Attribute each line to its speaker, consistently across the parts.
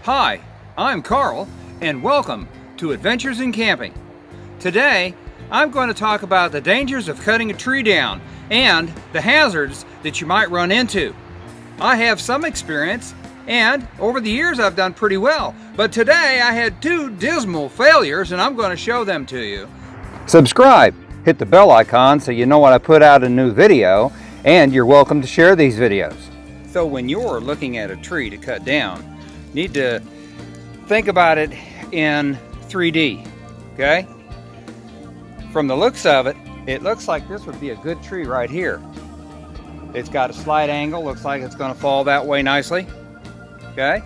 Speaker 1: Hi, I'm Carl, and welcome to Adventures in Camping. Today, I'm going to talk about the dangers of cutting a tree down and the hazards that you might run into. I have some experience, and over the years I've done pretty well, but today I had two dismal failures, and I'm going to show them to you. Subscribe, hit the bell icon so you know when I put out a new video, and you're welcome to share these videos. So when you're looking at a tree to cut down, you need to think about it in 3D, okay? From the looks of it, it looks like this would be a good tree right here. It's got a slight angle, looks like it's going to fall that way nicely, okay?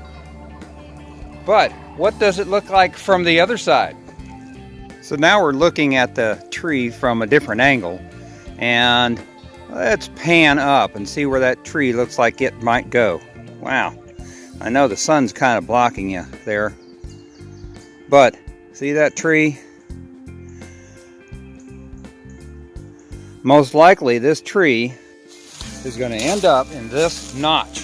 Speaker 1: But what does it look like from the other side? So now we're looking at the tree from a different angle, and let's pan up and see where that tree looks like it might go. Wow, I know the sun's kind of blocking you there, but see that tree? Most likely this tree is going to end up in this notch,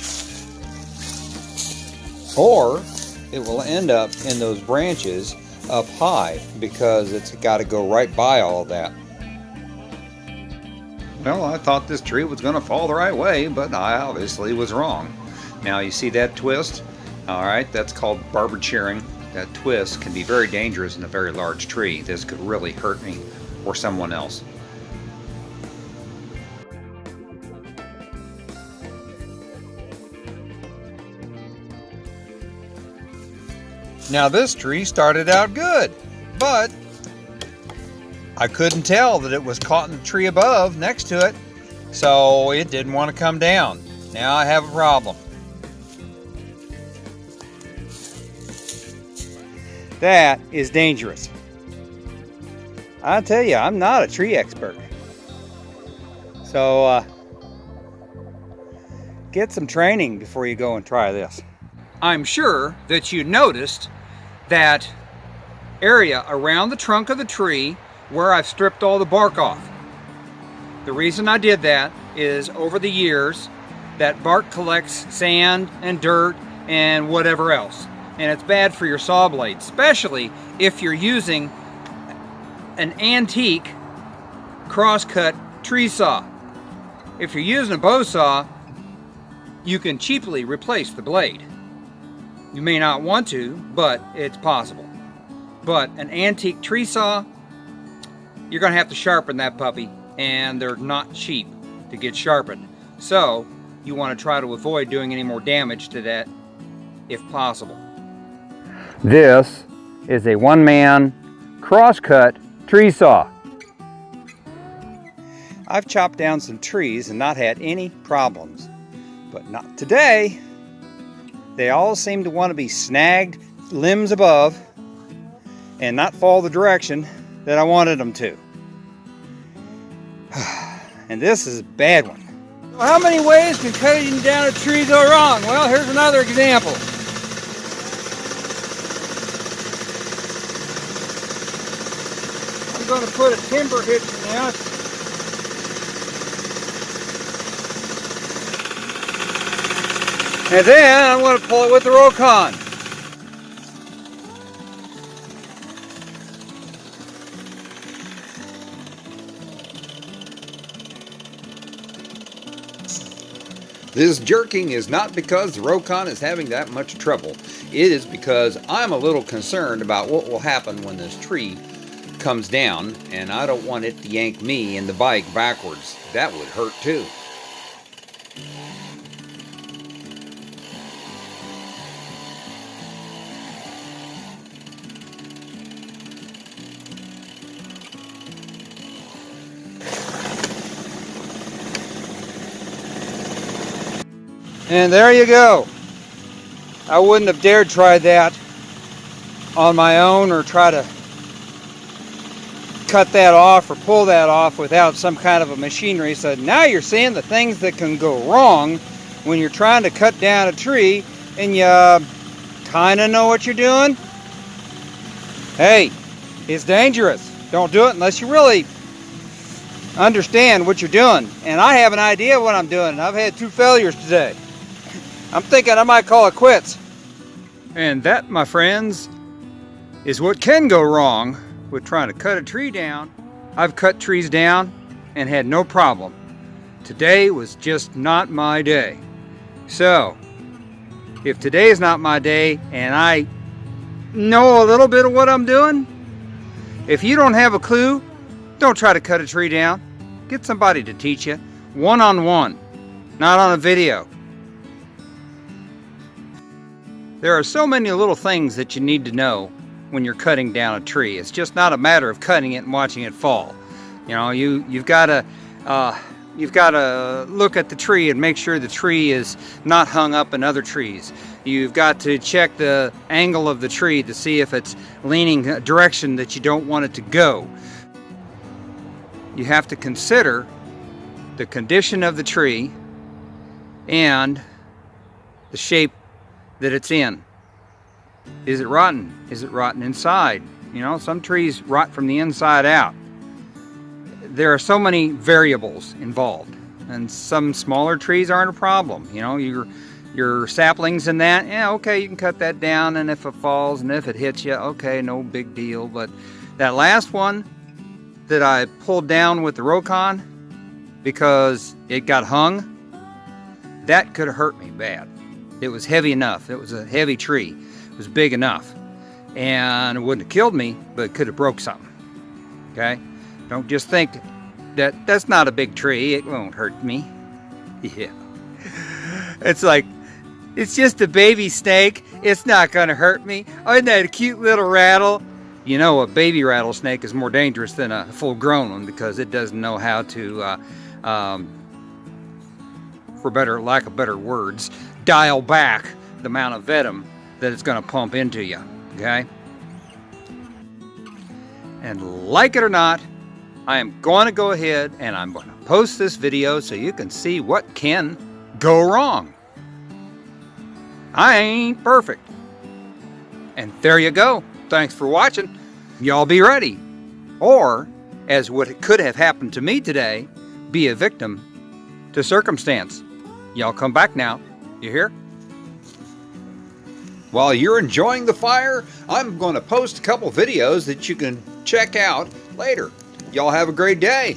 Speaker 1: or it will end up in those branches up high because it's got to go right by all of that. Well, I thought this tree was going to fall the right way, but I obviously was wrong. Now you see that twist? All right, that's called barber shearing. That twist can be very dangerous in a very large tree. This could really hurt me or someone else. Now this tree started out good, but I couldn't tell that it was caught in the tree above next to it, so it didn't want to come down. Now I have a problem. That is dangerous. I tell you, I'm not a tree expert. So get some training before you go and try this. I'm sure that you noticed that area around the trunk of the tree where I've stripped all the bark off. The reason I did that is over the years that bark collects sand and dirt and whatever else, and it's bad for your saw blade, especially if you're using an antique crosscut tree saw. If you're using a bow saw, you can cheaply replace the blade. You may not want to, but it's possible. But an antique tree saw, you're going to have to sharpen that puppy, and they're not cheap to get sharpened. So you want to try to avoid doing any more damage to that if possible. This is a one-man crosscut tree saw. I've chopped down some trees and not had any problems, but not today. They all seem to want to be snagged limbs above and not fall the direction that I wanted them to. And this is a bad one. How many ways can cutting down a tree go wrong? Well, here's another example. I'm going to put a timber hitch now. And then I'm going to pull it with the Rokon. This jerking is not because the Rokon is having that much trouble. It is because I'm a little concerned about what will happen when this tree comes down, and I don't want it to yank me and the bike backwards. That would hurt too. And there you go. I wouldn't have dared try that on my own or try to cut that off or pull that off without some kind of a machinery. So now you're seeing the things that can go wrong when you're trying to cut down a tree and you kind of know what you're doing. Hey, it's dangerous. Don't do it unless you really understand what you're doing. And I have an idea what I'm doing. I've had 2 failures today. I'm thinking I might call it quits. And that, my friends, is what can go wrong with trying to cut a tree down. I've cut trees down and had no problem. Today was just not my day. So, if today is not my day and I know a little bit of what I'm doing, if you don't have a clue, don't try to cut a tree down. Get somebody to teach you, one-on-one, not on a video. There are so many little things that you need to know when you're cutting down a tree. It's just not a matter of cutting it and watching it fall. You know, you've got to look at the tree and make sure the tree is not hung up in other trees. You've got to check the angle of the tree to see if it's leaning a direction that you don't want it to go. You have to consider the condition of the tree and the shape that it's in. Is it rotten? Is it rotten inside? You know, some trees rot from the inside out. There are so many variables involved, and some smaller trees aren't a problem. You know, your saplings and that, yeah, okay, you can cut that down, and if it falls and if it hits you, okay, no big deal. But that last one that I pulled down with the Rokon because it got hung, that could have hurt me bad. It was heavy enough. It was a heavy tree. It was big enough. And it wouldn't have killed me, but it could have broke something. Okay? Don't just think that that's not a big tree. It won't hurt me. Yeah. It's like, it's just a baby snake. It's not going to hurt me. Oh, isn't that a cute little rattle? You know, a baby rattlesnake is more dangerous than a full-grown one because it doesn't know how to, for lack of better words, dial back the amount of venom that it's going to pump into you. Okay? And like it or not, I am going to go ahead and I'm going to post this video so you can see what can go wrong. I ain't perfect. And there you go. Thanks for watching. Y'all be ready. Or, as what could have happened to me today, be a victim to circumstance. Y'all come back now. You hear? While you're enjoying the fire, I'm going to post a couple videos that you can check out later. Y'all have a great day.